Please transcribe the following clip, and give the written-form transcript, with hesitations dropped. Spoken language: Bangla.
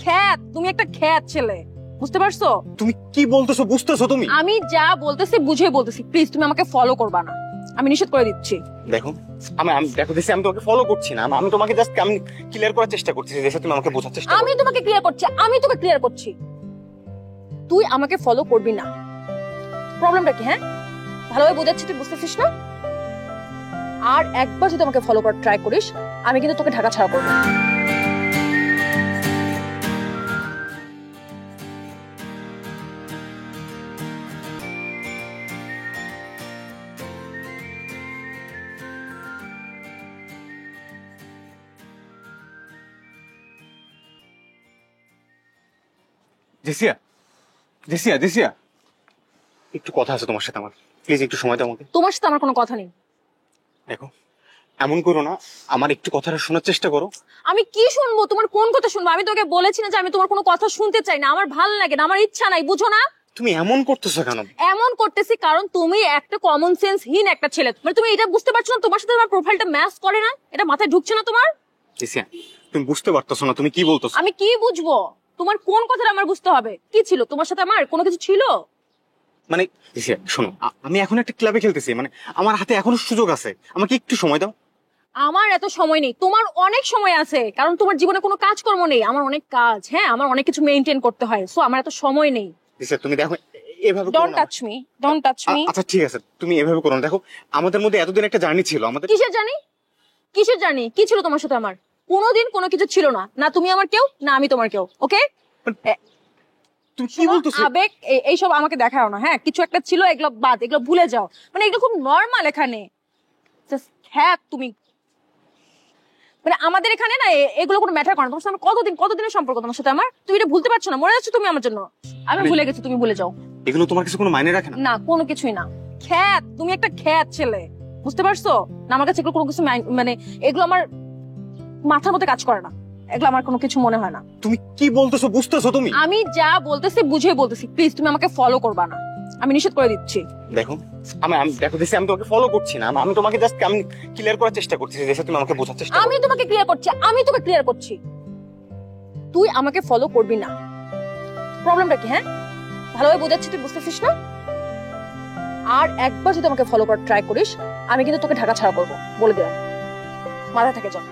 খ্যাত, তুমি একটা খ্যাত ছেলে, বুঝতে পারছো? তুমি কি বলতেছো, বুঝতেছো তুমি? আমি যা বলতেছি বুঝে বলতেছি, প্লিজ তুমি আমাকে ফলো করবা না, আমি নিষেধ করে দিচ্ছি। দেখো আমি আমি দেখো দিছি, আমি তোমাকে ফলো করছি না, আমি তোমাকে জাস্ট আমি ক্লিয়ার করার চেষ্টা করছি যে তুমি আমাকে বোঝার চেষ্টা করো। আমি তোমাকে ক্লিয়ার করছি, আমি তোকে ক্লিয়ার করছি, তুই আমাকে ফলো করবি না। প্রবলেমটা কি? হ্যাঁ, ভালোভাবে বোঝাচ্ছি, তুই বুঝতেছিস না? আর একবার যদি আমাকে ফলো করার ট্রাই করিস, আমি কিন্তু তোকে ঢাকা ছাড়া করবো। জেসিয়া, জেসিয়া, জেসিয়া, একটু কথা আছে তোমার সাথে আমার, প্লিজ একটু সময় দাও আমাকে। তোমার সাথে আমার কোনো কথা নেই। দেখো এমন করো না, আমার একটু কথাটা শোনার চেষ্টা করো। আমি কি শুনবো? তোমার কোন কথা শুনবো? আমি তোকে বলেছি না যে আমি তোমার কোনো কথা শুনতে চাই না, আমার ভালো লাগে না, আমার ইচ্ছা নাই, বুঝো না? তুমি এমন করতেছো কেন? এমন করতেছি কারণ তুমি একটা কমন সেন্স হীন একটা ছেলে, মানে তুমি এটা বুঝতে পারছো না তোমার সাথে আমার প্রোফাইলটা ম্যাচ করে না, এটা মাথায় ঢুকছে না তোমার? জেসিয়া, তুমি বুঝতে পারতেছো না তুমি কি বলতেছো? আমি কি বুঝবো? তোমার কোন কথাটা আমার বুঝতে হবে? কি ছিল তোমার সাথে আমার কোনো কিছু ছিল? মানে জেসিয়া শোনো, আমি এখন একটা ক্লাবে খেলতেছি, মানে আমার হাতে এখনো সুযোগ আছে, আমাকে একটু সময় দাও। আমার এত সময় নেই, তোমার অনেক সময় আছে, কারণ তোমার জীবনে কোনো কাজকর্ম নেই, আমার অনেক কাজ, হ্যাঁ আমার অনেক কিছু মেইনটেইন করতে হয়, সো আমার এত সময় নেই। জেসিয়া তুমি দেখো এভাবে করো ডোন্ট না। Touch me, don't touch me. আচ্ছা ঠিক আছে, তুমি এভাবে করো না। দেখো আমাদের মধ্যে এতদিন একটা জার্নি ছিল আমাদের। কিসের জানি? কিসের জানি? কি ছিল তোমার সাথে আমার? কোনোদিন কোনো কিছু ছিল না, না তুমি আমার কেউ না আমি তোমার কেউ, ওকে? তুমি কি বলতেছো? আবেগ এইসব আমাকে দেখাও না, হ্যাঁ কিছু একটা ছিল, এগুলো বাদ, এগুলো ভুলে যাও, মানে এগুলো খুব নর্মাল এখানে। হ্যাঁ তুমি মানে আমাদের এখানে না এগুলো কোনো ম্যাটার করে না। তোমার সাথে আমার কতদিনের সম্পর্ক তোমার সাথে আমার, তুমি এটা ভুলতে পারছো না? মরে যাচ্ছ তুমি আমার জন্য। আমি ভুলে গেছি, তুমি ভুলে যাও। এগুলো তোমার কাছে কোনো মাইনে রাখে না? না কোনো কিছুই না। খ্যাত, তুমি একটা খ্যাত ছেলে, বুঝতে পারছো না? আমার কাছে এগুলো কোনো কিছু মানে এগুলো আমার মাথার মধ্যে কাজ করে না, এগুলো আমার কোনো কিছু মনে হয় না। তুমি কি বলতেছো, বুঝতেছো তুমি? আমি যা বলতেছি বুঝে বলতেছি, প্লিজ তুমি আমাকে ফলো করবা না, আমি নিষেধ করে দিচ্ছি। দেখো আমি দেখো দিছি, আমি তোমাকে ফলো করছি না, আমি তোমাকে জাস্ট আমি ক্লিয়ার করার চেষ্টা করছি যে তুমি আমাকে বোঝার চেষ্টা করো। আমি তোমাকে ক্লিয়ার করছি, আমি তোকে ক্লিয়ার করছি, তুই আমাকে ফলো করবি না। প্রবলেমটা কি? হ্যাঁ, ভালোভাবে বোঝাচ্ছি, তুই বুঝতেছিস না? আর একবার যদি আমাকে ফলো করার ট্রাই করিস, আমি কিন্তু তোকে ঢাকা ছাড়া করবো, বলে দিলাম, মাথায় থাকে। চল।